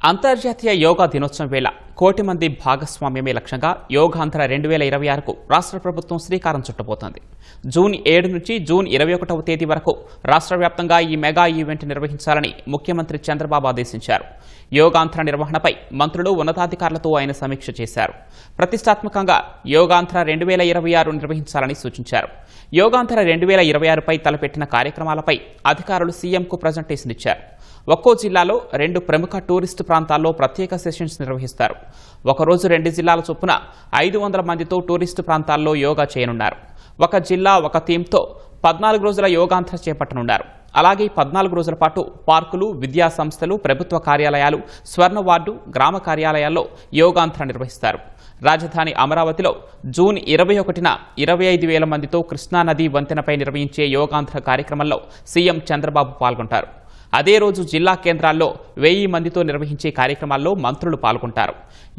అంతర్జాతీయ యోగా దినోత్సవం వేళ కోటి మంది భాగస్వామ్యమే లక్ష్యంగా యోగాంధ్ర 2026కు రాష్ట్ర ప్రభుత్వం శ్రీకారం చుట్టబోతోంది. జూన్ 7 నుంచి జూన్ 21వ తేదీ వరకు రాష్ట్ర వ్యాప్తంగా ఈ మెగా ఈవెంట్ నిర్వహించాలని ముఖ్యమంత్రి చంద్రబాబు ఆదేశించారు. యోగాంధ్ర నిర్వహణపై మంత్రులు ఉన్నతాధికారులతో ఆయన సమీక్ష చేశారు. ప్రతిష్టాత్మకంగా యోగాంధ్ర 2026 నిర్వహించాలని సూచించారు. యోగాంధ్ర 2026పై తలపెట్టిన కార్యక్రమాలపై అధికారులు సీఎంకు ప్రజెంటేషన్ ఇచ్చారు. ఒక్కో జిల్లాలో 2 ప్రముఖ టూరిస్టు ప్రాంతాల్లో ప్రత్యేక సెషన్స్ నిర్వహిస్తారు. ఒకరోజు 2 జిల్లాల చొప్పున 500 మందితో టూరిస్టు ప్రాంతాల్లో యోగా చేయనున్నారు. ఒక జిల్లా ఒక థీమ్తో 14 రోజుల యోగాంధ్ర చేపట్టనున్నారు. అలాగే 14 రోజుల పాటు పార్కులు, విద్యా సంస్థలు, ప్రభుత్వ కార్యాలయాలు, స్వర్ణ వార్డు, గ్రామ కార్యాలయాల్లో యోగాంధ్ర నిర్వహిస్తారు. రాజధాని అమరావతిలో జూన్ 21న 25,000 మందితో కృష్ణానది వంతెనపై నిర్వహించే యోగాంధ్ర కార్యక్రమంలో సీఎం చంద్రబాబు పాల్గొంటారు. అదే రోజు జిల్లా కేంద్రాల్లో 1000 మందితో నిర్వహించే కార్యక్రమాల్లో మంత్రులు పాల్గొంటారు.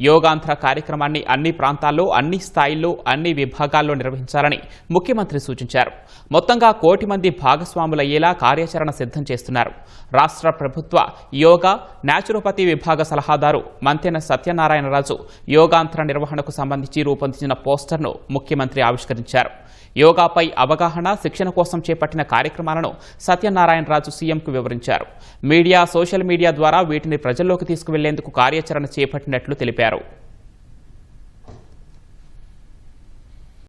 యోగాంధ్ర కార్యక్రమాన్ని అన్ని ప్రాంతాల్లో, అన్ని స్థాయిల్లో, అన్ని విభాగాల్లో నిర్వహించాలని ముఖ్యమంత్రి సూచించారు. మొత్తంగా కోటి మంది భాగస్వాములయ్యేలా కార్యాచరణ సిద్ధం చేస్తున్నారు. రాష్ట్ర ప్రభుత్వ యోగా, న్యాచురోపతి విభాగ సలహాదారు మంతెన సత్యనారాయణరాజు యోగాంధ్ర నిర్వహణకు సంబంధించి రూపొందించిన పోస్టర్ను ముఖ్యమంత్రి ఆవిష్కరించారు. యోగాపై అవగాహన, శిక్షణ కోసం చేపట్టిన కార్యక్రమాలను సత్యనారాయణరాజు సీఎంకు వివరించారు. మీడియా, సోషల్ మీడియా ద్వారా వీటిని ప్రజల్లోకి తీసుకువెళ్లేందుకు కార్యాచరణ చేపట్టినట్లు తెలిపారు.